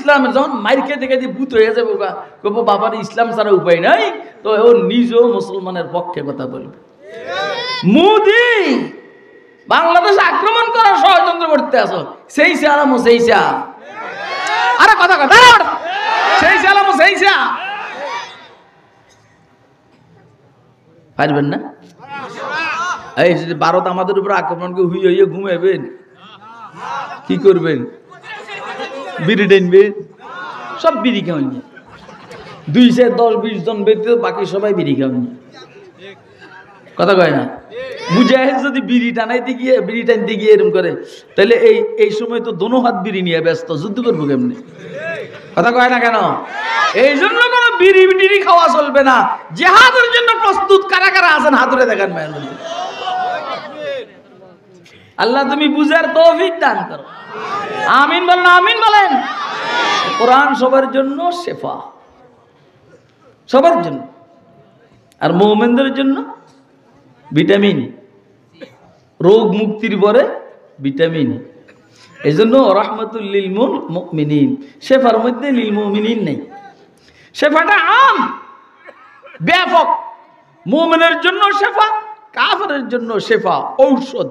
ইসলামের যখন মাইর খেতে খেতে ভূত হয়ে যাবে কবো বাবার ইসলাম ছাড়া উপায় নাই, তো ও নিজেও মুসলমানের পক্ষে কথা বলবে। মোদি বাংলাদেশ আক্রমণ করার ষড়যন্ত্র করতে আসো, সেই আলামো সেই আরে কথা কথা সেই আলামো সেই পারবেন না। এই যদি ভারত আমাদের উপর আক্রমণকে হুই হইয়ে ঘুমাবেন, কি করবেন? বিড়ি টানবেন, সব বিড়ি খাওয়ান, 210-20 জন ব্যক্তি, বাকি সবাই বিড়ি খাওয়ান। কথা কয় না? মুজাহিদ যদি বিড়ি টানাইতে গিয়ে বিড়ি টানতে গিয়ে এরকম করে, তাহলে এই সময় তো দোনো হাত বিড়ি নিয়ে ব্যস্ত, যুদ্ধ করবো কেমনি? কথা কয় না কেন? এই জন্য কোনো বিড়ি বিড়ি খাওয়া চলবে না। জিহাদের জন্য প্রস্তুত কারা কারা আছেন হাত ধরে দেখান। আল্লাহ তুমি বুঝার তৌফিক দান করো, আমিন বলেন, আমিন বলেন। কোরআন সবার জন্য শেফা, সবার জন্য, আর মুমিনদের জন্য ভিটামিন, রোগ মুক্তির পরে ভিটামিন। এই জন্য রাহমাতুল লিল মুমিনিন, শেফার মধ্যে লিল মুমিনিন নেই। শেফাটা আম, ব্যাপক। মুমিনের জন্য শেফা, কাফেরের জন্য শেফা, ঔষধ।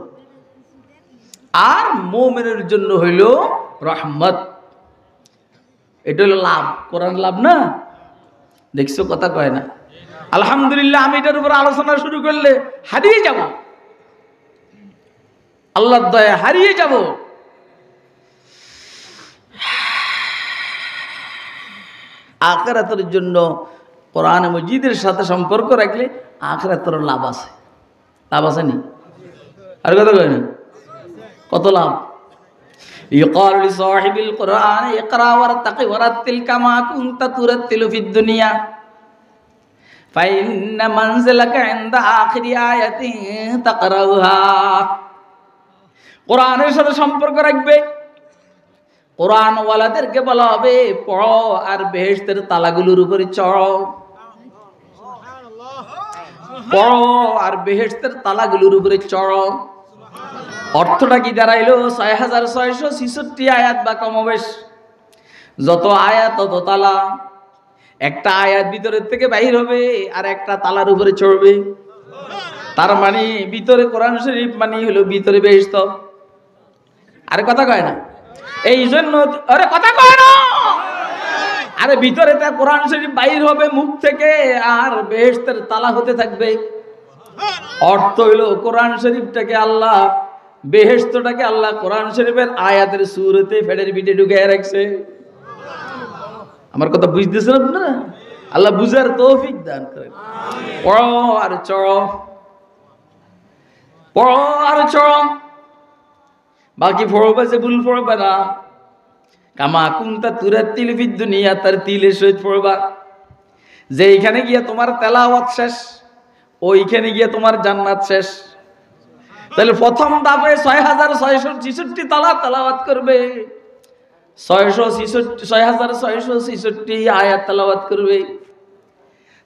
আর মুমিনের জন্য হইল রহমত। এটা হলো লাভ, কোরআন লাভ না? দেখছো কথা কয় না? আলহামদুলিল্লাহ, আমি এটার উপর আলোচনা শুরু করলে হারিয়ে যাব, আল্লাহর দয়া হারিয়ে যাব। আখিরাতের জন্য কোরআন মজিদের সাথে সম্পর্ক রাখলে আখিরাতের লাভ আছে। লাভ আছে নি? আর কথা কয় না? কত লাভ? ইউকাল লিসাহিবিল কুরআন ইকরা ওয়ারতাকি ওয়ারাতিল কামা কুনতা তুরাতিলু ফিদ দুনিয়া ফাইন্না মানজিলাকা ইনদা আখিরি আয়াতিন তাকরাউহা। কোরআনের সাথে সম্পর্ক রাখবে, কোরআন ওয়ালাদেরকে বলা হবে পড়ো আর বেহেশতের তালাগুলোর উপরে চড়ো, পড়ো আর বেহেশতের তালাগুলোর উপরে চড়ো। অর্থটা কি দাঁড়াইলো? 6666 আয়াত বা কমবেশ। যত আয়াত তত তালা। একটা আয়াত ভিতরের থেকে বাহির হবে আর একটা তালার উপরে চড়বে। তার মানে ভিতরে কোরআন শরীফ মানে হলো ভিতরে বেহেশত। আরে কথা কয় না? এই জন্য আরে কথা কয় না, আরে ভিতরে তা কোরআন শরীফ বাহির হবে মুখ থেকে আর বেহেশতের তালা হতে থাকবে। অর্থ হইল কোরআন শরীফটাকে আল্লাহ, বেহেশতটাকে আল্লাহ কোরআন শরীফের আয়াতের সূরাতে ফেডের ভিতরে ঢুকায় রাখছে। আমার কথা বুঝতেছেন আপনারা? আল্লাহ বুঝার তৌফিক দান করেন। পড়ো আর চড়ো, পড়ো আর চড়ো, বাকি পড়বে যে ভুল পড়বে না। কামা কুনতা তুরাতিল ফিদ দুনিয়া, তার তিলের সহিত পড়বা। যেইখানে গিয়ে তোমার তেলাওয়াত শেষ, ওইখানে গিয়ে তোমার জান্নাত শেষ। তাহলে প্রথম ধাপে 6666 তালা তেলাওয়াত করবে, 6666 আয়াত তেলাওয়াত করবে।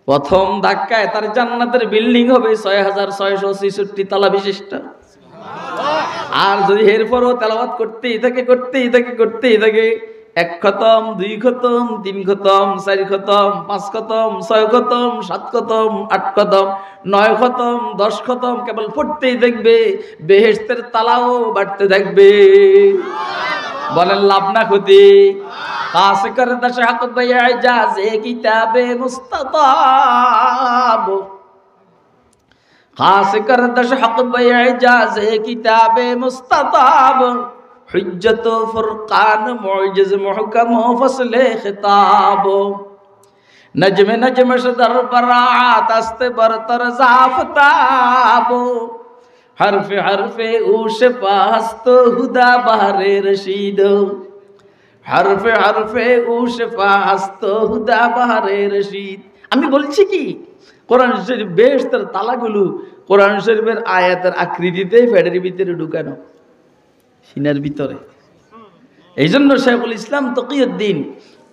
প্রথম ধাক্কায় তার জান্নাতের বিল্ডিং হবে 6666 তালা বিশিষ্ট। আর যদি এরপরও তেলাওয়াত করতেই থাকে, করতেই থাকে, করতেই থাকে, 1 খতম, 2 খতম, 3 খতম, 4 খতম, 5 খতম, 6 খতম, 7 খতম, 8 খতম, 9 খতম, 10 খতম, কেবল পড়তেই দেখবে, বেহেশতের তালাও বাড়তে থাকবে। বলেন লাভ না ক্ষতি? খাস করে দশাক বাইজাজে কিতাবে মুস্তাতাব, খাস করে দশাক বাইজাজে কিতাবে মুস্তাতাব, হুজ্জত ফুরকান মুজিজ মুহকাম ফসলে খিতাব, নজম নজম সদর বরাত আস্তে বরতর জাফতাব, হরফে হরফে উশফা হস্ত হুদা বাহরে রশিদ, হরফে হরফে উশফা হস্ত হুদা বাহরে রশিদ। আমি বলছি কি, কোরআন শরীফ বেহেশতের তালাগুলো কোরআন শরীফের আয়াতের আকৃতিতে ফেডের ভিতরে ঢুকানো, সিনার ভিতরে। এই জন্য শাইখুল ইসলাম তাকিউদ্দিন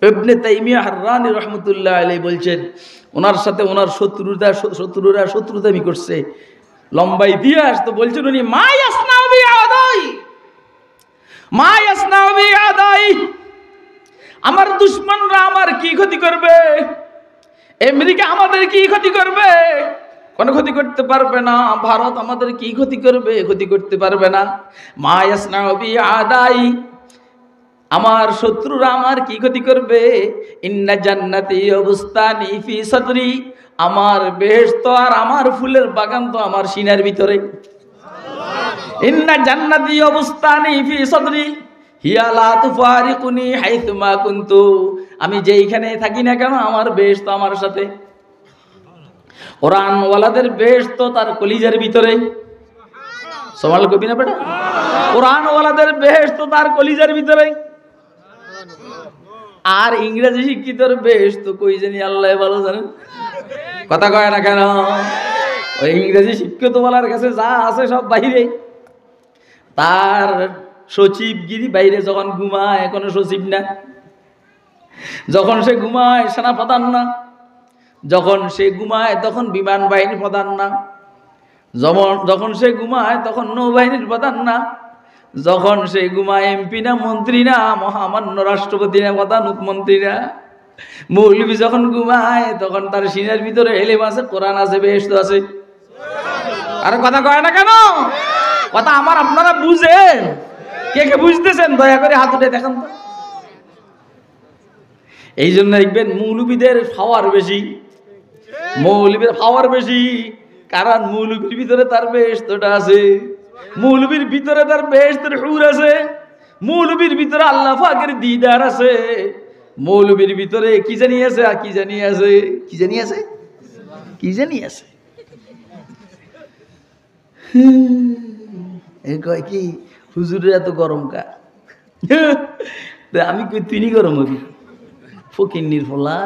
ইবনে তাইমিয়া হাররানী রাহমাতুল্লাহ আলাইহি বলছেন, ওনার সাথে ওনার শত্রুরা শত্রুতামি করছে, লম্বা ইতিহাস। তো বলছেন উনি, মা ইয়াসনাউ বি আদাই, মা ইয়াসনাউ বি আদাই, আমার দুশমনরা আমার কি ক্ষতি করবে? আমেরিকা আমাদের কি ক্ষতি করবে? কোন ক্ষতি করতে পারবে না। ভারত আমাদের কি ক্ষতি করবে? ক্ষতি করতে পারবে না। মা ইয়াসনাউ বি আদাই, আমার শত্রুরা আমার কি ক্ষতি করবে? ইন্না জান্নাতি ওয়া বুস্তানি ফি সাদরি, আমার বেহেশত আর আমার ফুলের বাগান তো আমার সিনার ভিতরে। ইন্না জান্নাতি ওয়া বুস্তানি ফি সাদরি হিয়া লা তুফারিকুনি হাইথু মা কুনতু, আমি যেইখানে থাকি না কেন আমার বেহেশত আমার সাথে। কোরআন ওয়ালাদের বেহেশত তার কলিজার ভিতরে। সওয়াল কবি না বেটা? কোরআন ওয়ালাদের বেহেশত তার কলিজার ভিতরে। আর ইংরেজি শিক্ষিতর বেহেশত কই জানি আল্লাহ ভালো জানেন। কথা কয় না কেন? ওই ইংরেজি শিক্ষিত ওয়ালার কাছে যা আছে সব বাইরে। তার সচিবগিরি বাইরে, যখন ঘুমায় কোনো সচিব না, যখন সে ঘুমায় সেনাপ্রধান না, যখন সে ঘুমায় তখন বিমান বাহিনী প্রধান না, যখন সে ঘুমায় তখন নৌবাহিনীর প্রধান না, যখন সে ঘুমায় এমপি না, মন্ত্রী না, মহামান্য রাষ্ট্রপতি না, প্রধান মন্ত্রী না। মৌলবী যখন ঘুমায় তখন তার সিনার ভিতরে এলেম আছে, কোরআন আছে, বেহেশত আছে। আর কথা কয় না কেন? কথা আমার আপনারা বুঝেন? কে কে বুঝতেছেন দয়া করে হাত উঠে দেখান তো। এই জন্য দেখবেন মৌলবীদের পাওয়ার বেশি, মৌলবীর পাওয়ার বেশি, কারণ মৌলবীর ভিতরে তার বেহেশতটা আছে, মৌলবীর ভিতরে তার বেহেশতের হুর আছে, মৌলবীর ভিতরে আল্লাহ পাকের দিদার আছে, মৌলবীর ভিতরে কি জানি আছে, আর কি জানি আছে, কি জানি আছে, কি জানি আছে। এই কয় কি হুজুরের এত গরম কা? আমি কই তুই গরম হবি, ফকিন্নির ফলা,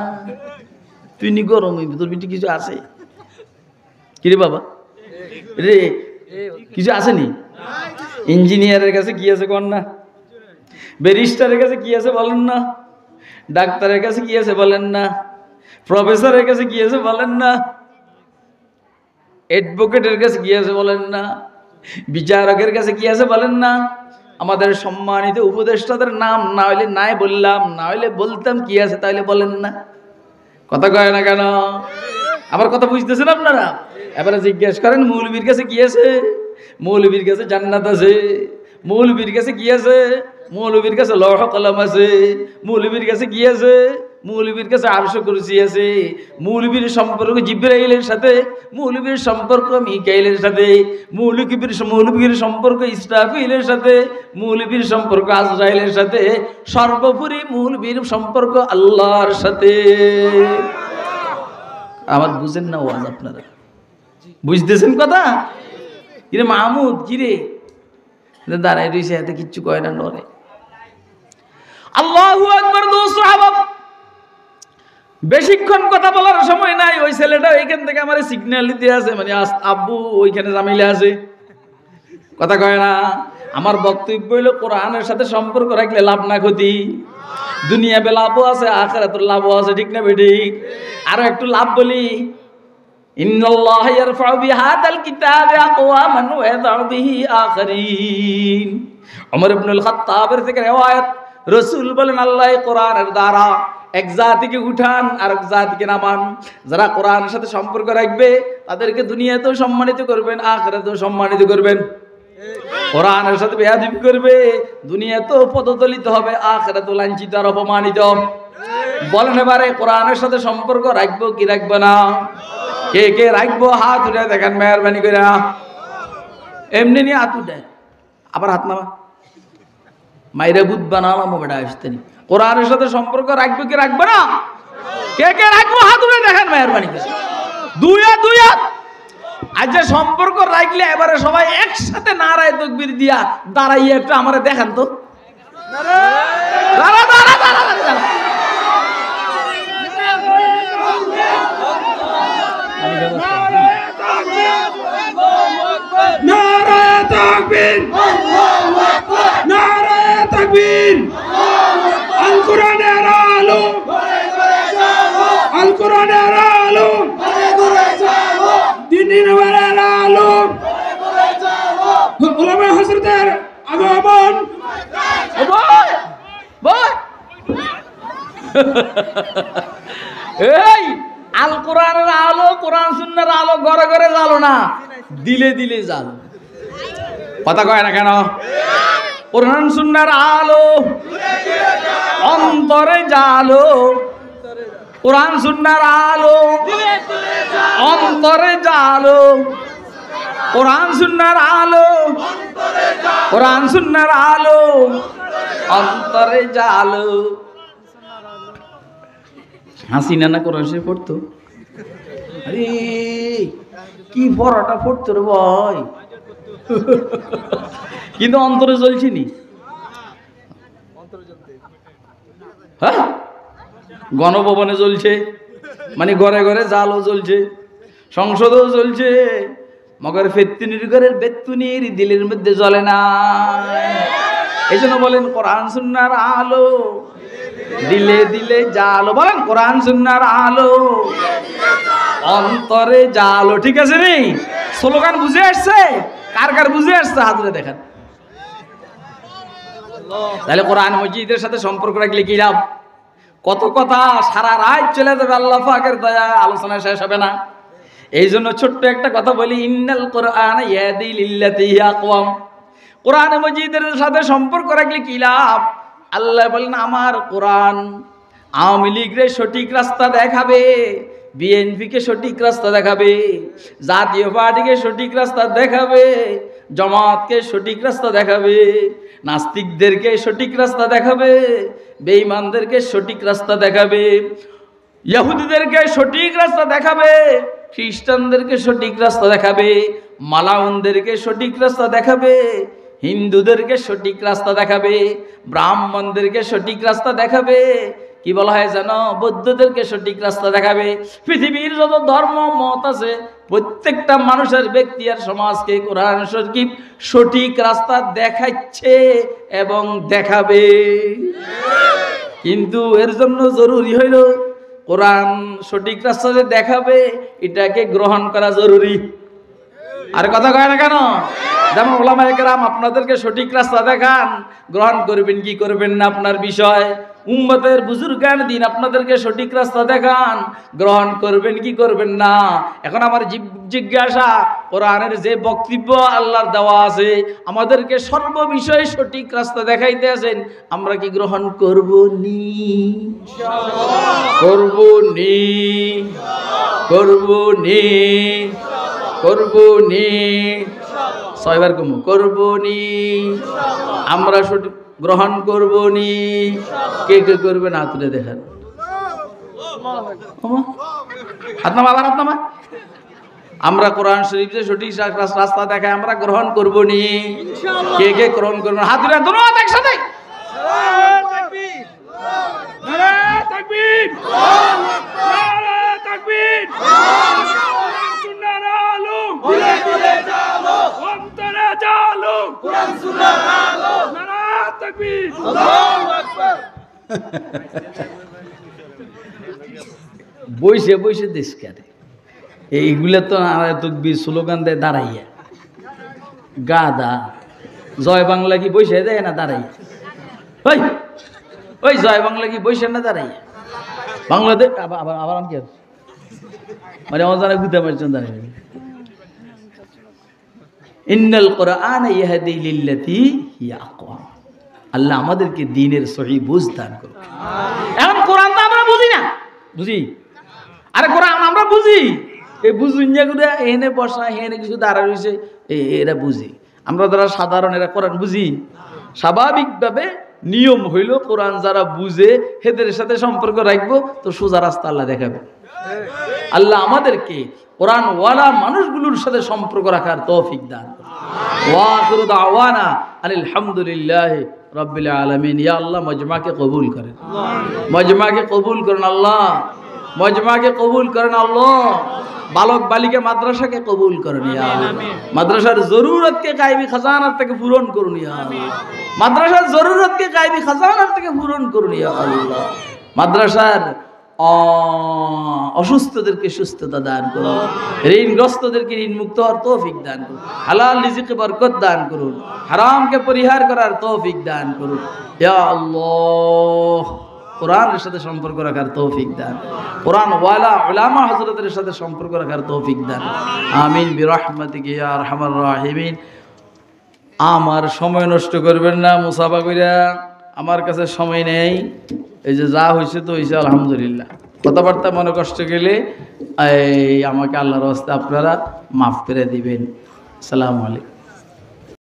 তুই গরম হইবি, তোর ভিতরে কিছু আছে কিরে বাবা রে? কিছু আসেনি? ইঞ্জিনিয়ারের কাছে কি আছে কন না, ব্যারিস্টারের কাছে কি আছে বলেন না, ডাক্তারের কাছে কি আছে বলেন না, প্রফেসরের কাছে কি আছে বলেন না, অ্যাডভোকেটের কাছে কি আছে বলেন না, বিচারকের কাছে কি আছে বলেন না। আমাদের সম্মানিত উপদেষ্টাদের নাম না হইলে নাই বললাম, না হইলে বলতাম কি আছে, তাইলে বলেন না। কথা কয় না কেন? আমার কথা বুঝতেছেন আপনারা? এবারে জিজ্ঞেস করেন মৌলবীর কাছে কি আছে? মৌলবীর কাছে জান্নাত আছে, মৌলবীর কাছে কি আছে? মৌলবীর কাছে লৌহ কলম আছে, মৌলবীর কাছে কি আছে? মৌলবীর কাছে আরশ কুরসি আছে। মৌলবীর সম্পর্ক জিবরাইলের সাথে, মৌলবীর সম্পর্ক মিকাইলের সাথে, মৌলবীর সম্পর্ক ইসরাফিলের সাথে, মৌলবীর সম্পর্ক আজরাইলের সাথে, সর্বোপরি মৌলবীর সম্পর্ক আল্লাহর সাথে। আমার বুঝেন না ওয়াজ? আপনারা বুঝতেছেন কথা? কিরে মাহমুদ, কিরে দাঁড়াই রয়েছে, এতে কিচ্ছু কয় না, নরে। আল্লাহু আকবার। দোস্ত হাবাব, বেশিক্ষণ কথা বলার সময় নাই। ওই ছেলেটা ওইখান থেকে আমার সিগন্যাল দিতে আছে, মানে আব্বু ওইখানে জামিলে আছে। কথা কয় না? আমার বক্তব্য হইল কোরআনের সাথে সম্পর্ক রাখলে লাভ না ক্ষতি। দুনিয়াতে লাভও আছে, আখিরাতের লাভও আছে, ঠিক না বেঠিক? আরো একটু লাভ বলি। ইন্নাল্লাহা ইয়ারফাউ বিহাদাল কিতাবি আকওয়ামান ওয়া ইয়াযউ বিহি আখারিন। ওমর ইবনুল খাত্তাবের থেকে riwayat, রাসূল বলেন আল্লাহ কোরআনের দ্বারা এক জাতিকে উঠান আর এক জাতিকে নামান। যারা কোরআনের সাথে সম্পর্ক রাখবে তাদেরকে দুনিয়াতেও সম্মানিত করবেন, আখিরাতেও সম্মানিত করবেন। কোরআনের সাথে বেয়াদবি করবে, দুনিয়াতেও পদদলিত হবে, আখিরাতেও লাঞ্ছিত আর অপমানিত। বলেন এবারে কোরআনের সাথে সম্পর্ক রাখবো কি রাখবো না? কে কে রাখবো হাত উঠে দেখেন মেহরবানি করে। এমনি নিয়ে হাত উঠে, আবার হাত নামা, মাইরে বুধ বানালাম বেটা আসতে। কোরআনের সাথে সম্পর্ক রাখবো কি রাখবো না? কে কে রাখবো হাত উঠে দেখেন মেহরবানি করে। দুই হাত, দুই হাত। আজ যে সম্পর্ক রাখলে এবারে সবাই একসাথে নারায়ে তাকবীর দিয়া দাঁড়াইয়ে একটু আমারে দেখেন তো। দাঁড়া দাঁড়া দাঁড়া দাঁড়া। নারায়ে তাকবীর, আল্লাহু আকবার, নারায়ে তাকবীর। আল কোরআনের আলো, আল কোরআনের আলো, দ্বীনের আলো, উলামা হযরতের আগমন। এই আল কোরআনের আলো, কোরআন সুন্নাহর আলো ঘরে ঘরে জ্বালো না, দিলে দিলে জ্বালো। কথা কয় না কেন? কোরআন সুন্নাহর আলো অন্তরে জ্বালো, কোরআন সুন্নাহর আলো অন্তরে জ্বালো, কোরআন সুন্নাহর আলো, কোরআন সুন্নাহর আলো অন্তরে জ্বালো। হাসিনা না কোরআন শরীফ পড়তো? আরে কি পড়াটা পড়তো রে ভাই, কিন্তু অন্তরে জ্বলছে নি। হ্যাঁ, গণভবনে জ্বলছে, মানে ঘরে ঘরে জালও জ্বলছে, সংসদেও জ্বলছে, মগর ফেত্তুনির ঘরের বেত্তুনির দিলের মধ্যে জ্বলে না। এই জন্য বলেন কোরআন সুন্নাহর আলো দিলে দিলে জালো। বলেন কোরআন সুন্নাহর আলো অন্তরে জালো। ঠিক আছে রে? স্লোগান বুঝে আসছে? কার কার বুঝে আসছে হাত ধরে দেখান। তাহলে কোরআন মজিদের সাথে সম্পর্ক রাখলে কি লাভ? কত কথা সারা রাত চলে যাবে, আল্লাহ পাকের দয়া আলোচনা শেষ হবে না। এই জন্য ছোট্ট একটা কথা বলি, ইন্নাল কোরআন ইয়াহদি লিল্লাতি হিয়া আকওয়াম। কোরআন মজিদের সাথে সম্পর্ক রাখলে কি লাভ? আল্লাহ বলেন আমার কোরআন আওয়ামী লীগের সঠিক রাস্তা দেখাবে, বিএনপিকে সঠিক রাস্তা দেখাবে, জাতীয় পার্টিকে সঠিক রাস্তা দেখাবে, জামাতকে সঠিক রাস্তা দেখাবে, নাস্তিকদেরকে সঠিক রাস্তা দেখাবে, বেঈমানদেরকে সঠিক রাস্তা দেখাবে, ইহুদিদেরকে সঠিক রাস্তা দেখাবে, খ্রিস্টানদেরকে সঠিক রাস্তা দেখাবে, মালাউনদেরকে সঠিক রাস্তা দেখাবে, হিন্দুদেরকে সঠিক রাস্তা দেখাবে, ব্রাহ্মণদেরকে সঠিক রাস্তা দেখাবে, কি বলা হয় জানো, বৌদ্ধদেরকে সঠিক রাস্তা দেখাবে। পৃথিবীর যত ধর্ম মত আছে প্রত্যেকটা মানুষের ব্যক্তি আর সমাজকে কোরআন শরীফ সঠিক রাস্তা দেখাচ্ছে এবং দেখাবে। কিন্তু এর জন্য জরুরি হইল কোরআন সঠিক রাস্তা যে দেখাবে এটাকে গ্রহণ করা জরুরি। আর কথা কয় না কেন? যেমন ওলামায়ে কেরাম আপনাদেরকে সঠিক রাস্তা দেখান, গ্রহণ করবেন কি করবেন না আপনার বিষয়। উম্মতের বুজুর্গান দিন আপনাদেরকে সঠিক রাস্তা দেখান, গ্রহণ করবেন কি করবেন না। এখন আমার জিজ্ঞাসা, কোরআনের যে বক্তব্য আল্লাহর দেওয়া আছে আমাদেরকে সর্ব বিষয়ে সঠিক রাস্তা দেখাইতে আছেন, আমরা কি গ্রহণ করব নি? করব নি, করব নি, করব নি, ছয়বার কমু, করব নি, আমরা সঠিক গ্রহণ করব নি। কে কে করবে না তুলে দেখেন, হাত নামা, আবার হাত নামা। আমরা কোরআন শরীফ যে সঠিক রাস্তা দেখায় আমরা গ্রহণ করব নি। কে কে গ্রহণ করবে? হাত তুলে দুনো হাত একসাথে। বইসে বইসে দেশ কারে এইগুলা তো তকবীর স্লোগান দেয় দাঁড়াইয়া। গাদা জয় বাংলা কি বইসে দেয় না দাঁড়াইয়া? ওই ওই জয় বাংলা কি বইসে না দাঁড়াইয়া? বাংলাদেশ আবার আবার কি মানে অজানা গুদা মারছেন দাঁড়াই। ইন্নাল কোরআন ইয়াহদি লিল্লাতি হিয়া আকওয়াম। আল্লাহ আমাদেরকে দ্বীনের সহি বুঝ দান করুন। এখন কোরআন তো আমরা বুঝি না, বুঝি? আরে কোরআন আমরা বুঝি, এই বুঝুন করে এনে বসা এনে কিছু দাঁড়া রয়েছে এরা বুঝি। আমরা যারা সাধারণ এরা কোরআন বুঝি? স্বাভাবিকভাবে নিয়ম হইল কোরআন যারা বুঝে এদের সাথে সম্পর্ক রাখবো তো সোজা রাস্তা আল্লাহ দেখাবে। আল্লাহ আমাদেরকে কোরআন ওয়ালা মানুষগুলোর সাথে সম্পর্ক রাখার তৌফিক দান করুন। ওয়া আখিরু দাওয়ানা আলহামদুলিল্লাহি রাব্বিল আলামিন। ইয়া আল্লাহ মজমাকে কবুল করেন, মজমাকে কবুল করেন আল্লাহ, মজমাকে কবুল করেন আল্লাহ। বালক বালিকা মাদ্রাসাকে কবুল করেন ইয়া আল্লাহ। মাদ্রাসার জরুরতকে গায়বী খাজানার থেকে পূরণ করুন ইয়া আল্লাহ। মাদ্রাসার জরুরতকে গায়বী খাজানার থেকে পূরণ করুন ইয়া আল্লাহ। মাদ্রাসার অসুস্থদেরকে সুস্থতা দান করুন, ঋণগ্রস্তদেরকে ঋণ মুক্ত হওয়ার তৌফিক দান করুন, হালাল রিজিকে বরকত দান করুন, হারামকে পরিহার করার তৌফিক দান করুন ইয়া আল্লাহ। কোরআনের সাথে সম্পর্ক রাখার তৌফিক দান, কোরআন ওয়ালা উলামা হযরতের সাথে সম্পর্ক রাখার তৌফিক দান। আমিন বিরহমাতিকা ইয়া আরহামার রাহিমিন। আমার সময় নষ্ট করবেন না মুসাফা কইরা, আমার কাছে সময় নেই। এই যে যা হয়েছে তো হয়েছে, আলহামদুলিল্লাহ। কথাবার্তা মনে কষ্ট গেলে আমাকে আল্লাহর রাস্তায় আপনারা মাফ করে দিবেন। আসসালামু আলাইকুম।